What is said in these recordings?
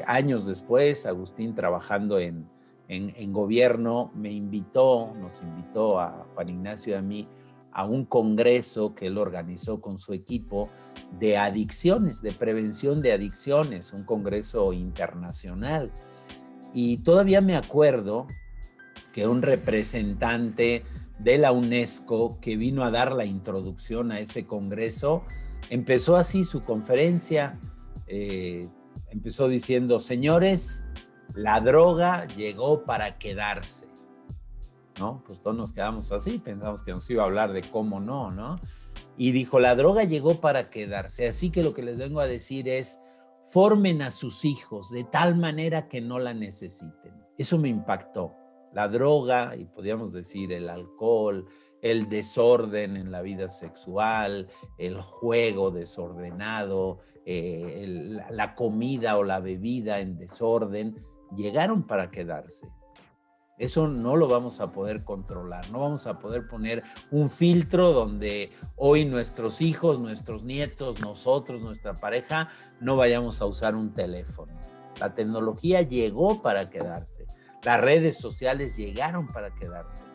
años después, Agustín, trabajando en gobierno, nos invitó a Juan Ignacio y a mí a un congreso que él organizó con su equipo de adicciones, de prevención de adicciones, un congreso internacional. Y todavía me acuerdo que un representante de la UNESCO que vino a dar la introducción a ese congreso empezó así su conferencia, empezó diciendo: señores, la droga llegó para quedarse, ¿no? Pues todos nos quedamos así, pensamos que nos iba a hablar de cómo no, ¿no? Y dijo: la droga llegó para quedarse, así que lo que les vengo a decir es: formen a sus hijos de tal manera que no la necesiten. Eso me impactó. La droga, y podríamos decir el alcohol, el desorden en la vida sexual, el juego desordenado, la comida o la bebida en desorden, llegaron para quedarse. Eso no lo vamos a poder controlar, no vamos a poder poner un filtro donde hoy nuestros hijos, nuestros nietos, nosotros, nuestra pareja, no vayamos a usar un teléfono. La tecnología llegó para quedarse, las redes sociales llegaron para quedarse.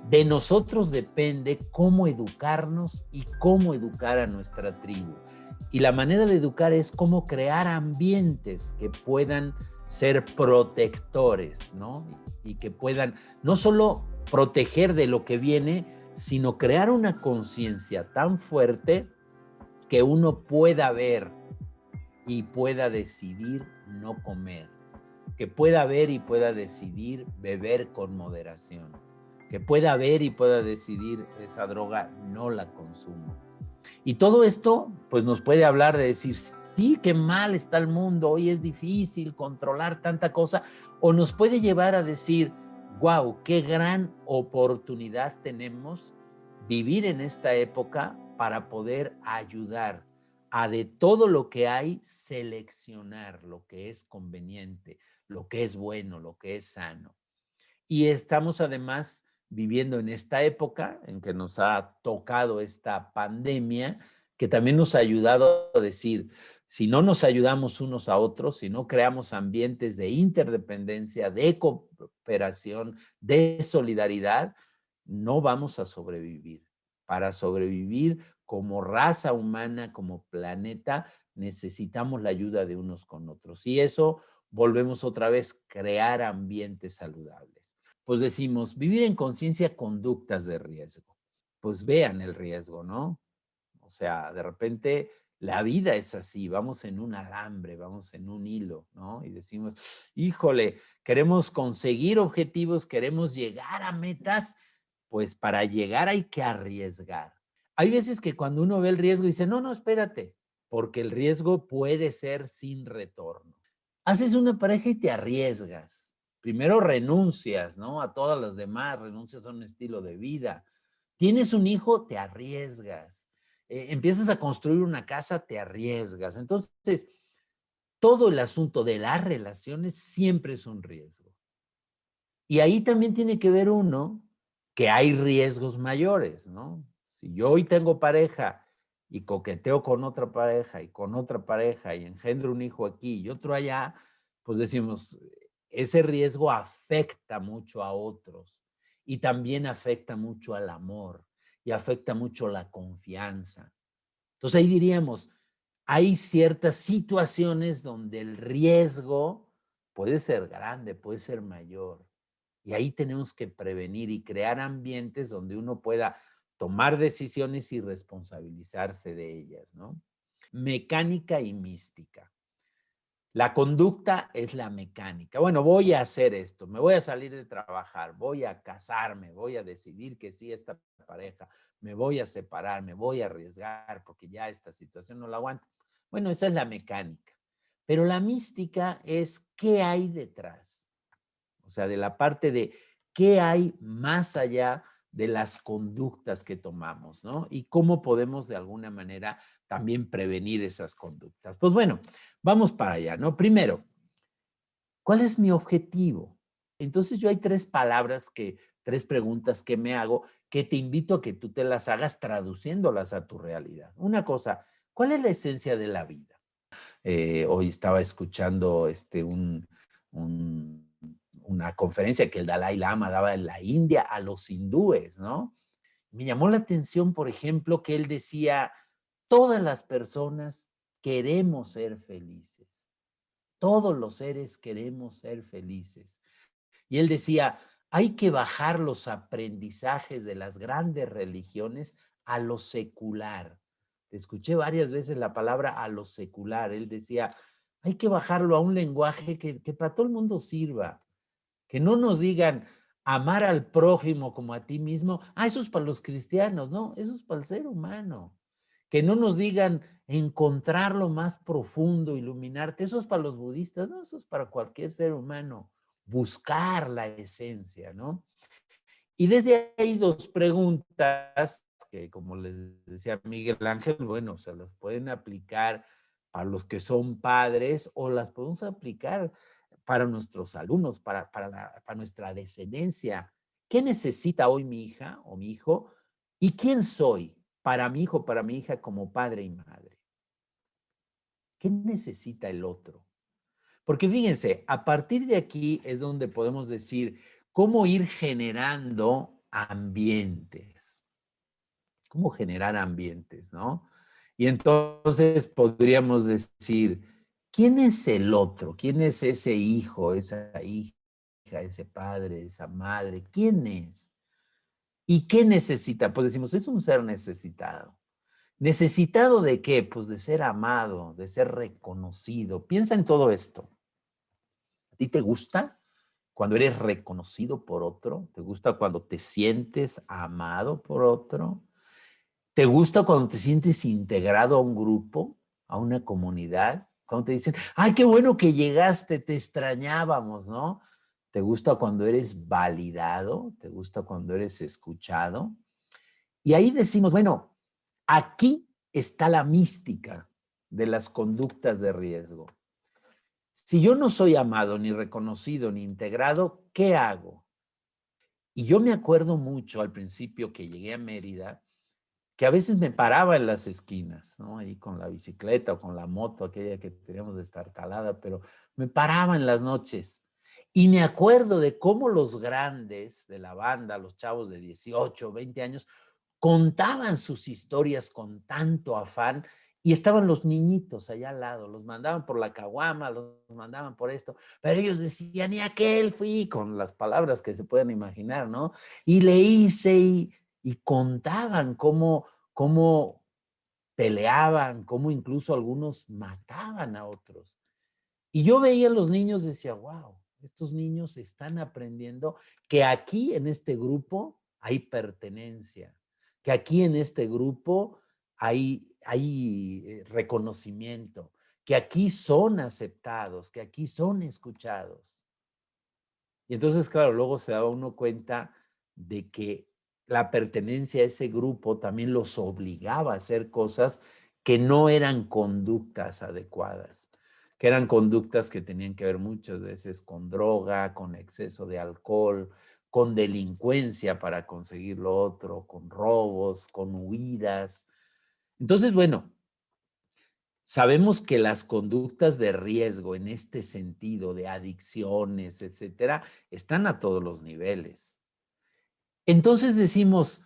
De nosotros depende cómo educarnos y cómo educar a nuestra tribu. Y la manera de educar es cómo crear ambientes que puedan ser protectores, ¿no? Y que puedan no solo proteger de lo que viene, sino crear una conciencia tan fuerte que uno pueda ver y pueda decidir no comer, que pueda ver y pueda decidir beber con moderación, que pueda ver y pueda decidir esa droga no la consumo. Y todo esto pues nos puede hablar de decir: sí, qué mal está el mundo, hoy es difícil controlar tanta cosa, o nos puede llevar a decir: wow, qué gran oportunidad tenemos vivir en esta época para poder ayudar a, de todo lo que hay, seleccionar lo que es conveniente, lo que es bueno, lo que es sano. Y estamos además viviendo en esta época en que nos ha tocado esta pandemia, que también nos ha ayudado a decir: si no nos ayudamos unos a otros, si no creamos ambientes de interdependencia, de cooperación, de solidaridad, no vamos a sobrevivir. Para sobrevivir como raza humana, como planeta, necesitamos la ayuda de unos con otros. Y eso volvemos otra vez, crear ambientes saludables. Pues decimos, vivir en conciencia, conductas de riesgo. Pues vean el riesgo, ¿no? O sea, de repente la vida es así, vamos en un alambre, vamos en un hilo, ¿no? Y decimos: híjole, queremos conseguir objetivos, queremos llegar a metas, pues para llegar hay que arriesgar. Hay veces que cuando uno ve el riesgo dice: no, no, espérate, porque el riesgo puede ser sin retorno. Haces una pareja y te arriesgas. Primero renuncias, ¿no? A todas las demás, renuncias a un estilo de vida. Tienes un hijo, te arriesgas. Empiezas a construir una casa, te arriesgas. Entonces, todo el asunto de las relaciones siempre es un riesgo. Y ahí también tiene que ver uno que hay riesgos mayores, ¿no? Si yo hoy tengo pareja y coqueteo con otra pareja y con otra pareja y engendro un hijo aquí y otro allá, pues decimos, ese riesgo afecta mucho a otros y también afecta mucho al amor y afecta mucho la confianza. Entonces ahí diríamos, hay ciertas situaciones donde el riesgo puede ser grande, puede ser mayor. Y ahí tenemos que prevenir y crear ambientes donde uno pueda tomar decisiones y responsabilizarse de ellas, ¿no? Mecánica y mística. La conducta es la mecánica. Bueno, voy a hacer esto, me voy a salir de trabajar, voy a casarme, voy a decidir que sí, esta pareja, me voy a separar, me voy a arriesgar porque ya esta situación no la aguanto. Bueno, esa es la mecánica. Pero la mística es qué hay detrás. O sea, de la parte de qué hay más allá de las conductas que tomamos, ¿no? Y cómo podemos de alguna manera también prevenir esas conductas. Pues bueno, vamos para allá, ¿no? Primero, ¿cuál es mi objetivo? Entonces yo hay tres preguntas que me hago que te invito a que tú te las hagas traduciéndolas a tu realidad. Una cosa, ¿cuál es la esencia de la vida? Hoy estaba escuchando una conferencia que el Dalai Lama daba en la India a los hindúes, ¿no? Me llamó la atención, por ejemplo, que él decía, todas las personas queremos ser felices. Todos los seres queremos ser felices. Y él decía, hay que bajar los aprendizajes de las grandes religiones a lo secular. Escuché varias veces la palabra a lo secular. Él decía, hay que bajarlo a un lenguaje que para todo el mundo sirva. Que no nos digan amar al prójimo como a ti mismo. Ah, eso es para los cristianos. No, eso es para el ser humano. Que no nos digan encontrar lo más profundo, iluminarte. Eso es para los budistas. No, eso es para cualquier ser humano. Buscar la esencia, ¿no? Y desde ahí dos preguntas que, como les decía Miguel Ángel, bueno, se las pueden aplicar para los que son padres o las podemos aplicar para nuestros alumnos, para nuestra descendencia. ¿Qué necesita hoy mi hija o mi hijo? ¿Y quién soy para mi hijo, para mi hija como padre y madre? ¿Qué necesita el otro? Porque fíjense, a partir de aquí es donde podemos decir cómo ir generando ambientes, cómo generar ambientes, ¿no? Y entonces podríamos decir, ¿quién es el otro? ¿Quién es ese hijo, esa hija, ese padre, esa madre? ¿Quién es? ¿Y qué necesita? Pues decimos, es un ser necesitado. ¿Necesitado de qué? Pues de ser amado, de ser reconocido. Piensa en todo esto. ¿A ti te gusta cuando eres reconocido por otro? ¿Te gusta cuando te sientes amado por otro? ¿Te gusta cuando te sientes integrado a un grupo, a una comunidad? Cuando te dicen, ay, qué bueno que llegaste, te extrañábamos, ¿no? ¿Te gusta cuando eres validado? ¿Te gusta cuando eres escuchado? Y ahí decimos, bueno, aquí está la mística de las conductas de riesgo. Si yo no soy amado, ni reconocido, ni integrado, ¿qué hago? Y yo me acuerdo mucho al principio que llegué a Mérida, que a veces me paraba en las esquinas, ¿no? Ahí con la bicicleta o con la moto, aquella que teníamos destartalada, pero me paraba en las noches. Y me acuerdo de cómo los grandes de la banda, los chavos de 18, 20 años, contaban sus historias con tanto afán y estaban los niñitos allá al lado, los mandaban por la caguama, los mandaban por esto, pero ellos decían, y aquel fui, con las palabras que se pueden imaginar, ¿no? Y le hice y contaban cómo peleaban, cómo incluso algunos mataban a otros. Y yo veía a los niños y decía, wow, estos niños están aprendiendo que aquí en este grupo hay pertenencia, que aquí en este grupo hay reconocimiento, que aquí son aceptados, que aquí son escuchados. Y entonces, claro, luego se daba uno cuenta de que la pertenencia a ese grupo también los obligaba a hacer cosas que no eran conductas adecuadas, que eran conductas que tenían que ver muchas veces con droga, con exceso de alcohol, con delincuencia para conseguir lo otro, con robos, con huidas. Entonces, bueno, sabemos que las conductas de riesgo en este sentido de adicciones, etcétera, están a todos los niveles. Entonces decimos,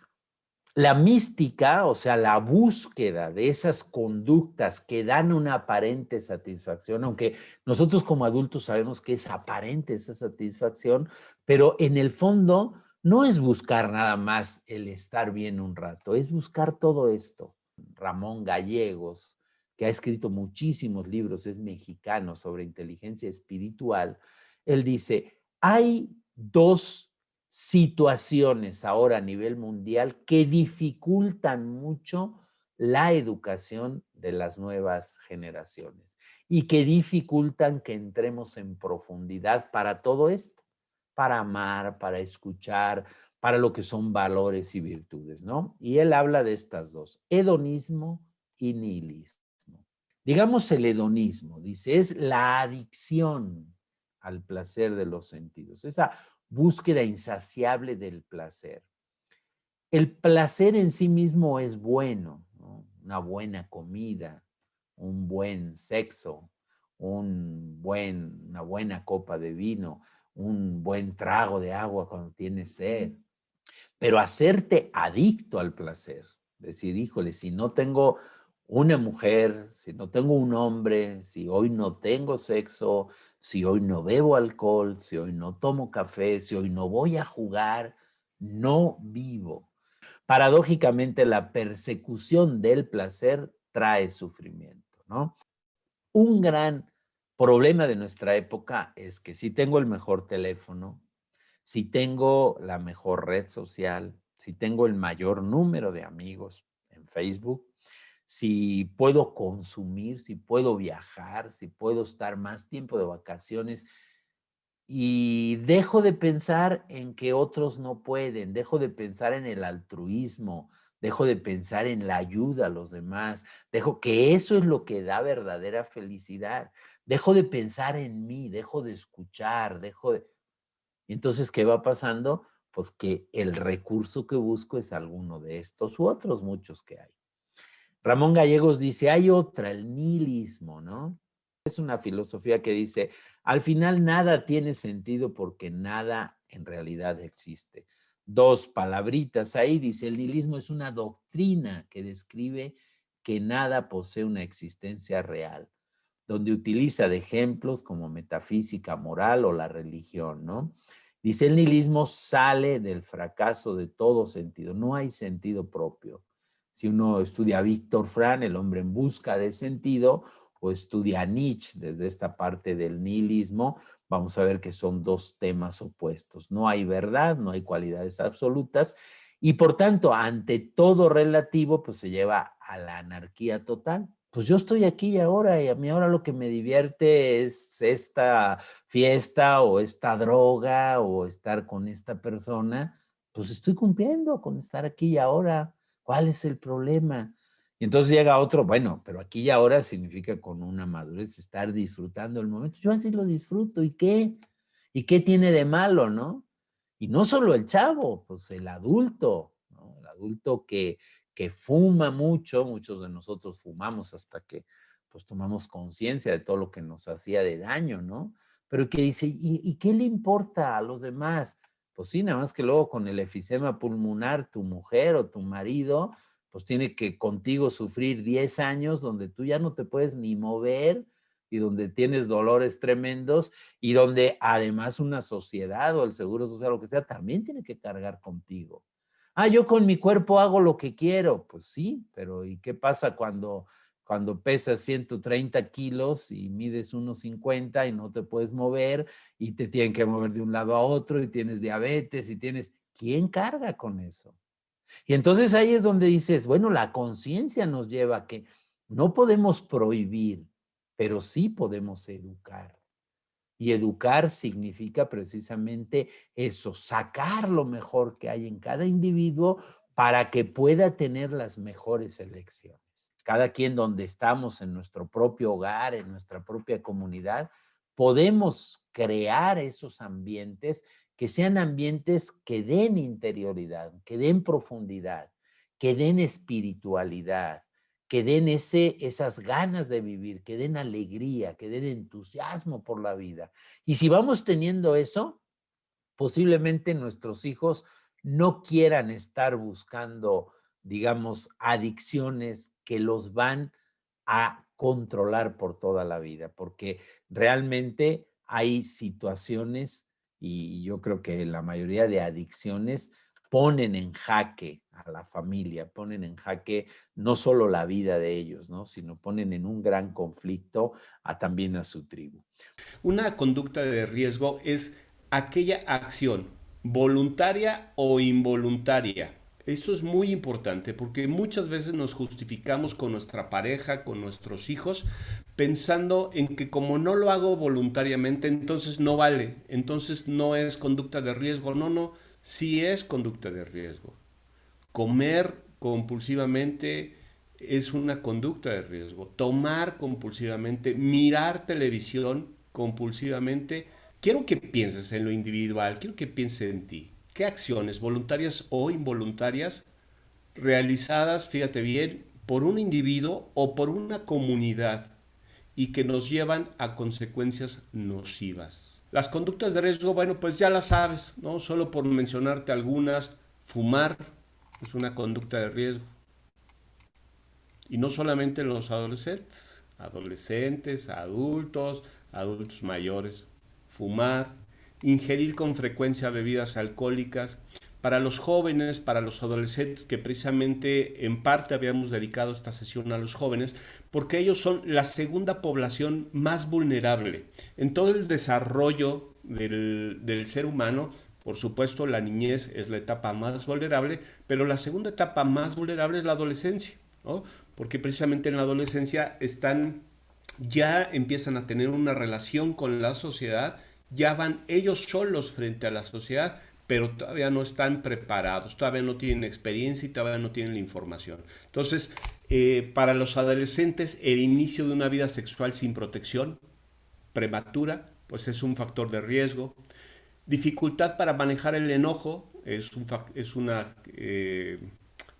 la mística, o sea, la búsqueda de esas conductas que dan una aparente satisfacción, aunque nosotros como adultos sabemos que es aparente esa satisfacción, pero en el fondo no es buscar nada más el estar bien un rato, es buscar todo esto. Ramón Gallegos, que ha escrito muchísimos libros, es mexicano sobre inteligencia espiritual, él dice, hay dos situaciones ahora a nivel mundial que dificultan mucho la educación de las nuevas generaciones y que dificultan que entremos en profundidad para todo esto, para amar, para escuchar, para lo que son valores y virtudes, ¿no? Y él habla de estas dos, hedonismo y nihilismo. Digamos el hedonismo, dice, es la adicción al placer de los sentidos, esa búsqueda insaciable del placer. El placer en sí mismo es bueno, ¿no? Una buena comida, un buen sexo, una buena copa de vino, un buen trago de agua cuando tienes sed, pero hacerte adicto al placer. Decir, híjole, si no tengo una mujer, si no tengo un hombre, si hoy no tengo sexo, si hoy no bebo alcohol, si hoy no tomo café, si hoy no voy a jugar, no vivo. Paradójicamente, la persecución del placer trae sufrimiento, ¿no? Un gran problema de nuestra época es que si tengo el mejor teléfono, si tengo la mejor red social, si tengo el mayor número de amigos en Facebook, si puedo consumir, si puedo viajar, si puedo estar más tiempo de vacaciones y dejo de pensar en que otros no pueden, dejo de pensar en el altruismo, dejo de pensar en la ayuda a los demás, dejo que eso es lo que da verdadera felicidad, dejo de pensar en mí, dejo de escuchar, dejo de... Y entonces, ¿qué va pasando? Pues que el recurso que busco es alguno de estos u otros muchos que hay. Ramón Gallegos dice, hay otra, el nihilismo, ¿no? Es una filosofía que dice, al final nada tiene sentido porque nada en realidad existe. Dos palabritas ahí, dice, el nihilismo es una doctrina que describe que nada posee una existencia real, donde utiliza de ejemplos como metafísica moral o la religión, ¿no? Dice, el nihilismo sale del fracaso de todo sentido, no hay sentido propio. Si uno estudia a Víctor Frank, el hombre en busca de sentido, o estudia a Nietzsche desde esta parte del nihilismo, vamos a ver que son dos temas opuestos. No hay verdad, no hay cualidades absolutas, y por tanto, ante todo relativo, pues se lleva a la anarquía total. Pues yo estoy aquí y ahora, y a mí ahora lo que me divierte es esta fiesta o esta droga o estar con esta persona, pues estoy cumpliendo con estar aquí y ahora. ¿Cuál es el problema? Y entonces llega otro, bueno, pero aquí y ahora significa con una madurez estar disfrutando el momento. Yo así lo disfruto, ¿y qué? ¿Y qué tiene de malo, no? Y no solo el chavo, pues el adulto, ¿no? El adulto que fuma mucho, muchos de nosotros fumamos hasta que pues tomamos conciencia de todo lo que nos hacía de daño, ¿no? Pero que dice, ¿y qué le importa a los demás? Pues sí, nada más que luego con el efisema pulmonar, tu mujer o tu marido, pues tiene que contigo sufrir 10 años donde tú ya no te puedes ni mover y donde tienes dolores tremendos y donde además una sociedad o el seguro social, lo que sea, también tiene que cargar contigo. Ah, yo con mi cuerpo hago lo que quiero. Pues sí, pero ¿y qué pasa cuando pesas 130 kilos y mides 1,50 y no te puedes mover y te tienen que mover de un lado a otro y tienes diabetes y tienes... ¿Quién carga con eso? Y entonces ahí es donde dices, bueno, la conciencia nos lleva a que no podemos prohibir, pero sí podemos educar. Y educar significa precisamente eso, sacar lo mejor que hay en cada individuo para que pueda tener las mejores elecciones. Cada quien donde estamos, en nuestro propio hogar, en nuestra propia comunidad, podemos crear esos ambientes que sean ambientes que den interioridad, que den profundidad, que den espiritualidad, que den esas ganas de vivir, que den alegría, que den entusiasmo por la vida. Y si vamos teniendo eso, posiblemente nuestros hijos no quieran estar buscando, digamos, adicciones que los van a controlar por toda la vida, porque realmente hay situaciones y yo creo que la mayoría de adicciones ponen en jaque a la familia, ponen en jaque no solo la vida de ellos, ¿no? Sino ponen en un gran conflicto también a su tribu. Una conducta de riesgo es aquella acción voluntaria o involuntaria. Esto es muy importante porque muchas veces nos justificamos con nuestra pareja, con nuestros hijos, pensando en que como no lo hago voluntariamente, entonces no vale, entonces no es conducta de riesgo. No, no, sí es conducta de riesgo. Comer compulsivamente es una conducta de riesgo. Tomar compulsivamente, mirar televisión compulsivamente. Quiero que pienses en lo individual, quiero que pienses en ti. ¿Qué acciones, voluntarias o involuntarias, realizadas, fíjate bien, por un individuo o por una comunidad y que nos llevan a consecuencias nocivas. Las conductas de riesgo, bueno, pues ya las sabes, ¿no? Solo por mencionarte algunas, fumar es una conducta de riesgo. Y no solamente los adolescentes, adultos, adultos mayores. Fumar, ingerir con frecuencia bebidas alcohólicas. Para los jóvenes, para los adolescentes, que precisamente en parte habíamos dedicado esta sesión a los jóvenes, porque ellos son la segunda población más vulnerable. En todo el desarrollo del ser humano, por supuesto, la niñez es la etapa más vulnerable, pero la segunda etapa más vulnerable es la adolescencia, ¿no? Porque precisamente en la adolescencia ya empiezan a tener una relación con la sociedad, ya van ellos solos frente a la sociedad, pero todavía no están preparados, todavía no tienen experiencia y todavía no tienen la información. Entonces, para los adolescentes, el inicio de una vida sexual sin protección prematura, pues es un factor de riesgo. Dificultad para manejar el enojo es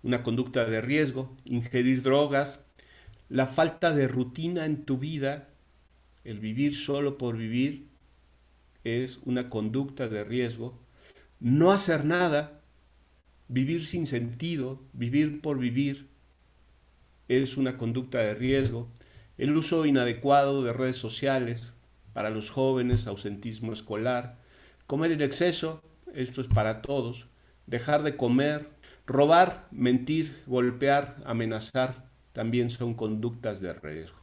una conducta de riesgo. Ingerir drogas, la falta de rutina en tu vida, el vivir solo por vivir, es una conducta de riesgo. No hacer nada, vivir sin sentido, vivir por vivir, es una conducta de riesgo. El uso inadecuado de redes sociales para los jóvenes, ausentismo escolar, comer en exceso, esto es para todos, dejar de comer, robar, mentir, golpear, amenazar, también son conductas de riesgo.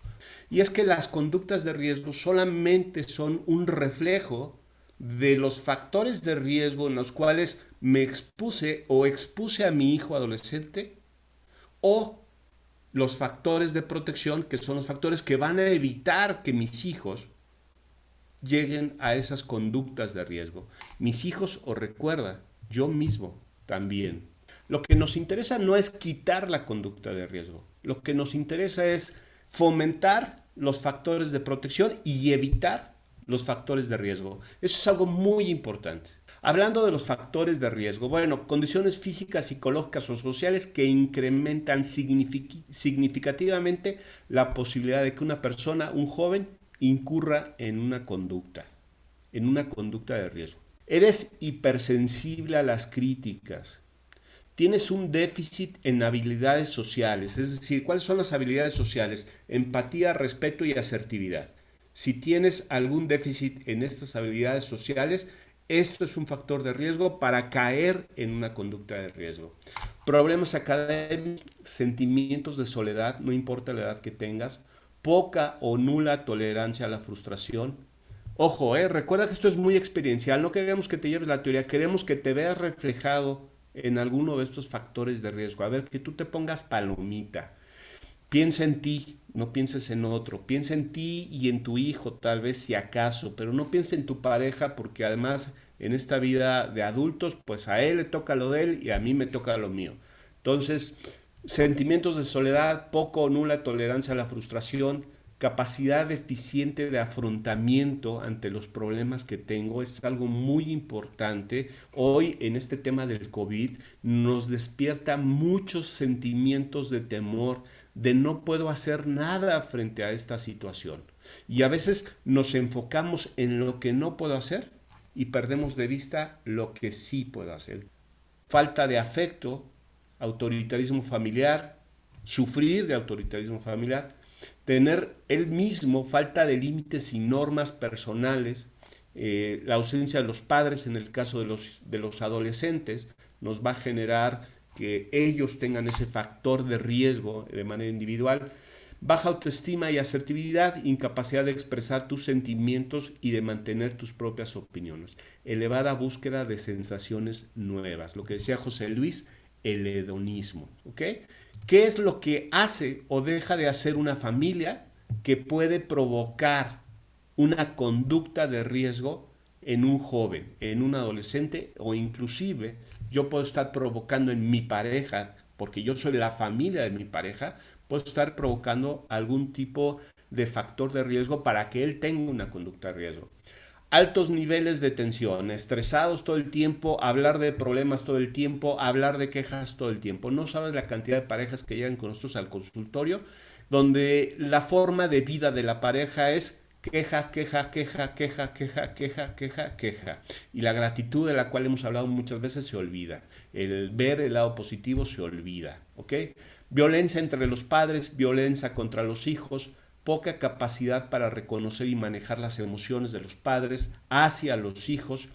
Y es que las conductas de riesgo solamente son un reflejo de los factores de riesgo en los cuales me expuse o expuse a mi hijo adolescente, o los factores de protección, que son los factores que van a evitar que mis hijos lleguen a esas conductas de riesgo. Mis hijos, o recuerda, yo mismo también. Lo que nos interesa no es quitar la conducta de riesgo. Lo que nos interesa es fomentar los factores de protección y evitar los factores de riesgo. Eso es algo muy importante. Hablando de los factores de riesgo, bueno, condiciones físicas, psicológicas o sociales que incrementan significativamente la posibilidad de que una persona, un joven, incurra en una conducta de riesgo. Eres hipersensible a las críticas. Tienes un déficit en habilidades sociales, es decir, ¿cuáles son las habilidades sociales? Empatía, respeto y asertividad. Si tienes algún déficit en estas habilidades sociales, esto es un factor de riesgo para caer en una conducta de riesgo. Problemas académicos, sentimientos de soledad, no importa la edad que tengas, poca o nula tolerancia a la frustración. Ojo, recuerda que esto es muy experiencial, no queremos que te lleves la teoría, queremos que te veas reflejado en alguno de estos factores de riesgo. A ver, que tú te pongas palomita. Piensa en ti, no pienses en otro. Piensa en ti y en tu hijo, tal vez si acaso, pero no pienses en tu pareja, porque además en esta vida de adultos, pues a él le toca lo de él y a mí me toca lo mío. Entonces, sentimientos de soledad, poco o nula tolerancia a la frustración, capacidad deficiente de afrontamiento ante los problemas que tengo, es algo muy importante. Hoy en este tema del COVID nos despierta muchos sentimientos de temor, de no puedo hacer nada frente a esta situación. Y a veces nos enfocamos en lo que no puedo hacer y perdemos de vista lo que sí puedo hacer. Falta de afecto, autoritarismo familiar, sufrir de autoritarismo familiar, tener él mismo falta de límites y normas personales, la ausencia de los padres en el caso de los adolescentes nos va a generar que ellos tengan ese factor de riesgo de manera individual. Baja autoestima y asertividad, incapacidad de expresar tus sentimientos y de mantener tus propias opiniones. Elevada búsqueda de sensaciones nuevas. Lo que decía José Luis, el hedonismo. ¿Ok? ¿Qué es lo que hace o deja de hacer una familia que puede provocar una conducta de riesgo en un joven, en un adolescente, o inclusive yo puedo estar provocando en mi pareja, porque yo soy la familia de mi pareja, puedo estar provocando algún tipo de factor de riesgo para que él tenga una conducta de riesgo? altos niveles de tensión, estresados todo el tiempo, hablar de problemas todo el tiempo, hablar de quejas todo el tiempo. No sabes la cantidad de parejas que llegan con nosotros al consultorio, donde la forma de vida de la pareja es queja, queja, queja, queja, queja, queja, queja, queja. Y la gratitud de la cual hemos hablado muchas veces se olvida. El ver el lado positivo se olvida, ¿ok? Violencia entre los padres, violencia contra los hijos, poca capacidad para reconocer y manejar las emociones de los padres hacia los hijos,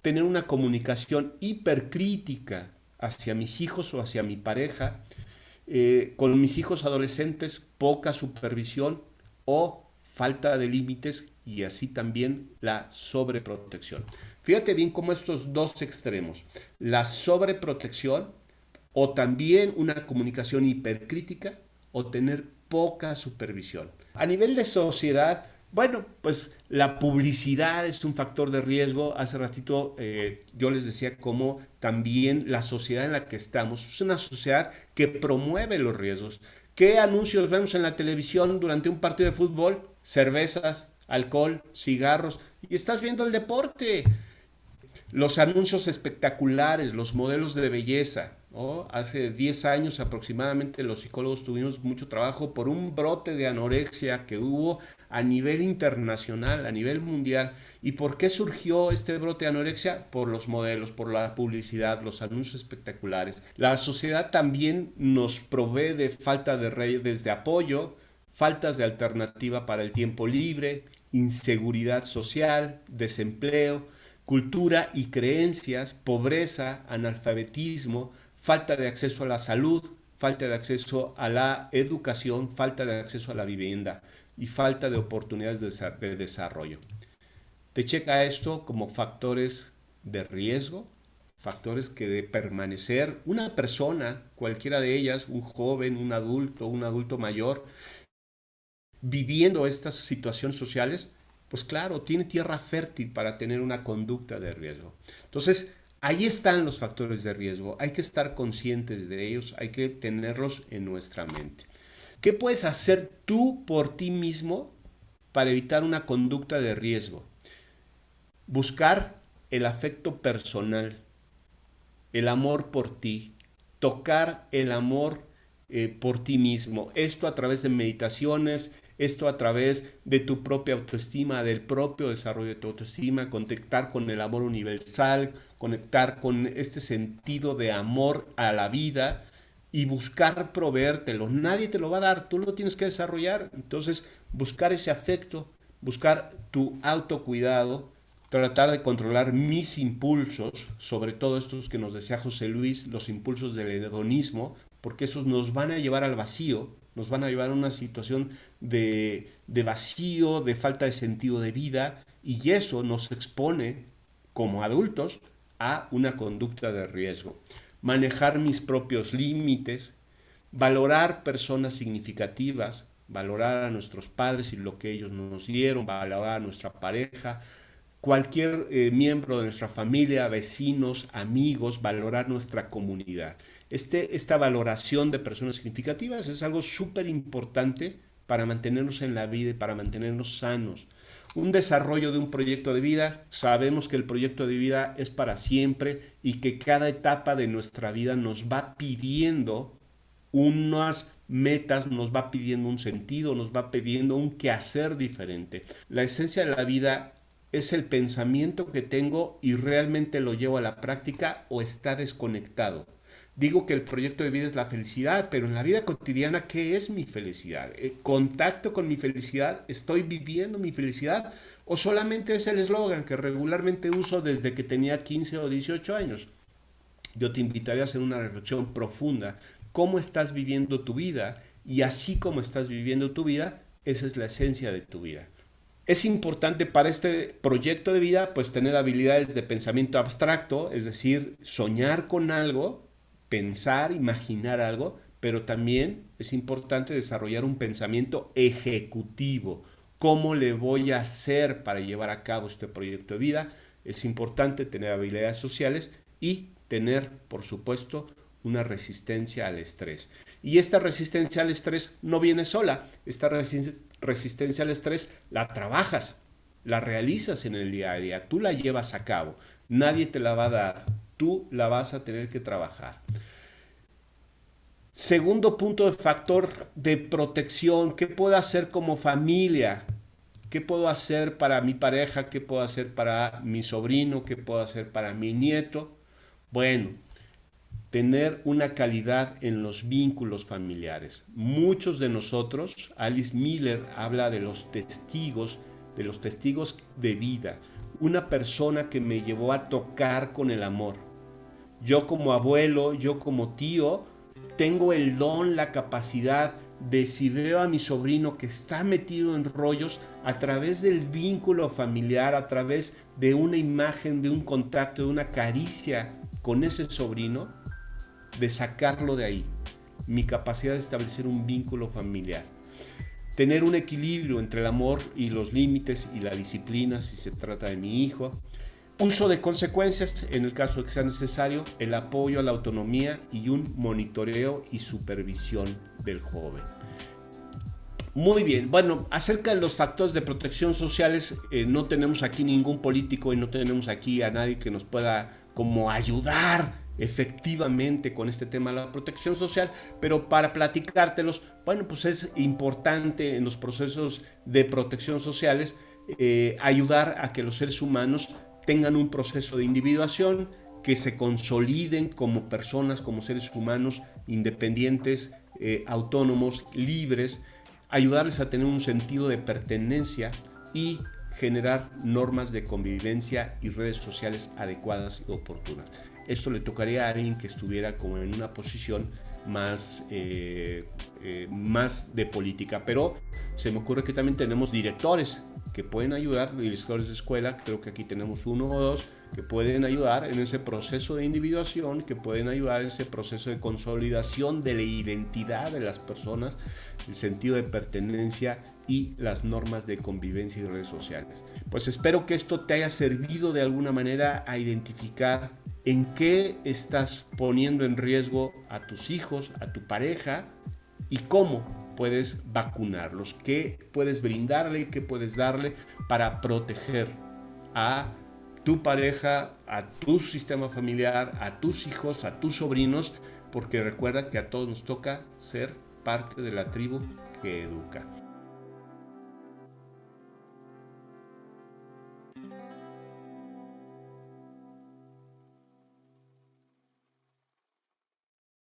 tener una comunicación hipercrítica hacia mis hijos o hacia mi pareja, con mis hijos adolescentes, poca supervisión o falta de límites y así también la sobreprotección. Fíjate bien cómo estos dos extremos, la sobreprotección o también una comunicación hipercrítica o tener poca supervisión. A nivel de sociedad, bueno, pues la publicidad es un factor de riesgo. Hace ratito yo les decía cómo también la sociedad en la que estamos es una sociedad que promueve los riesgos. ¿Qué anuncios vemos en la televisión durante un partido de fútbol? Cervezas, alcohol, cigarros. Y estás viendo el deporte. Los anuncios espectaculares, los modelos de belleza, ¿no? Hace 10 años aproximadamente los psicólogos tuvimos mucho trabajo por un brote de anorexia que hubo a nivel internacional, a nivel mundial. ¿Y por qué surgió este brote de anorexia? Por los modelos, por la publicidad, los anuncios espectaculares. La sociedad también nos provee de falta de redes de apoyo, faltas de alternativa para el tiempo libre, inseguridad social, desempleo, cultura y creencias, pobreza, analfabetismo, falta de acceso a la salud, falta de acceso a la educación, falta de acceso a la vivienda y falta de oportunidades de desarrollo. Te checa esto como factores de riesgo, factores que de permanecer una persona, cualquiera de ellas, un joven, un adulto mayor, viviendo estas situaciones sociales, pues claro, tiene tierra fértil para tener una conducta de riesgo. Entonces, ahí están los factores de riesgo. Hay que estar conscientes de ellos, hay que tenerlos en nuestra mente. ¿Qué puedes hacer tú por ti mismo para evitar una conducta de riesgo? Buscar el afecto personal, el amor por ti, tocar el amor por ti mismo. Esto a través de meditaciones, esto a través de tu propia autoestima, del propio desarrollo de tu autoestima, conectar con el amor universal, conectar con este sentido de amor a la vida y buscar proveértelo. Nadie te lo va a dar, tú lo tienes que desarrollar. Entonces, buscar ese afecto, buscar tu autocuidado, tratar de controlar mis impulsos, sobre todo estos que nos decía José Luis, los impulsos del hedonismo, porque esos nos van a llevar al vacío, nos van a llevar a una situación de vacío, de falta de sentido de vida, y eso nos expone como adultos a una conducta de riesgo. Manejar mis propios límites, valorar personas significativas, valorar a nuestros padres y lo que ellos nos dieron, valorar a nuestra pareja, cualquier miembro de nuestra familia, vecinos, amigos, valorar nuestra comunidad. Esta valoración de personas significativas es algo súper importante para mantenernos en la vida y para mantenernos sanos. Un desarrollo de un proyecto de vida, sabemos que el proyecto de vida es para siempre y que cada etapa de nuestra vida nos va pidiendo unas metas, nos va pidiendo un sentido, nos va pidiendo un quehacer diferente. La esencia de la vida es el pensamiento que tengo y realmente lo llevo a la práctica o está desconectado. Digo que el proyecto de vida es la felicidad, pero en la vida cotidiana, ¿qué es mi felicidad? ¿Contacto con mi felicidad? ¿Estoy viviendo mi felicidad? ¿O solamente es el eslogan que regularmente uso desde que tenía 15 o 18 años? Yo te invitaría a hacer una reflexión profunda. ¿Cómo estás viviendo tu vida? Y así como estás viviendo tu vida, esa es la esencia de tu vida. Es importante para este proyecto de vida, pues tener habilidades de pensamiento abstracto, es decir, soñar con algo, pensar, imaginar algo, pero también es importante desarrollar un pensamiento ejecutivo. ¿Cómo le voy a hacer para llevar a cabo este proyecto de vida? Es importante tener habilidades sociales y tener, por supuesto, una resistencia al estrés. Y esta resistencia al estrés no viene sola. Esta resistencia al estrés la trabajas. la realizas en el día a día, tú la llevas a cabo, nadie te la va a dar, tú la vas a tener que trabajar. Segundo punto de factor de protección, ¿qué puedo hacer como familia? ¿Qué puedo hacer para mi pareja? ¿Qué puedo hacer para mi sobrino? ¿Qué puedo hacer para mi nieto? Bueno, tener una calidad en los vínculos familiares. Muchos de nosotros, Alice Miller habla de los testigos de vida. Una persona que me llevó a tocar con el amor. Yo como abuelo, yo como tío, tengo el don, la capacidad de, si veo a mi sobrino que está metido en rollos, a través del vínculo familiar, a través de una imagen, de un contacto, de una caricia con ese sobrino, de sacarlo de ahí. Mi capacidad de establecer un vínculo familiar. Tener un equilibrio entre el amor y los límites y la disciplina si se trata de mi hijo. Uso de consecuencias en el caso de que sea necesario, el apoyo a la autonomía y un monitoreo y supervisión del joven. Muy bien, bueno, acerca de los factores de protección sociales, no tenemos aquí ningún político y no tenemos aquí a nadie que nos pueda como ayudar efectivamente con este tema de la protección social, pero para platicártelos, bueno, pues es importante en los procesos de protección sociales ayudar a que los seres humanos tengan un proceso de individuación, que se consoliden como personas, como seres humanos independientes, autónomos, libres, ayudarles a tener un sentido de pertenencia y generar normas de convivencia y redes sociales adecuadas y oportunas. Esto le tocaría a alguien que estuviera como en una posición más de política, pero se me ocurre que también tenemos directores que pueden ayudar, directores de escuela, creo que aquí tenemos uno o dos, que pueden ayudar en ese proceso de individuación, que pueden ayudar en ese proceso de consolidación de la identidad de las personas, el sentido de pertenencia y las normas de convivencia y redes sociales. Pues espero que esto te haya servido de alguna manera a identificar en qué estás poniendo en riesgo a tus hijos, a tu pareja y cómo puedes vacunarlos, qué puedes brindarle, qué puedes darle para proteger a tu pareja, a tu sistema familiar, a tus hijos, a tus sobrinos, porque recuerda que a todos nos toca ser parte de la tribu que educa.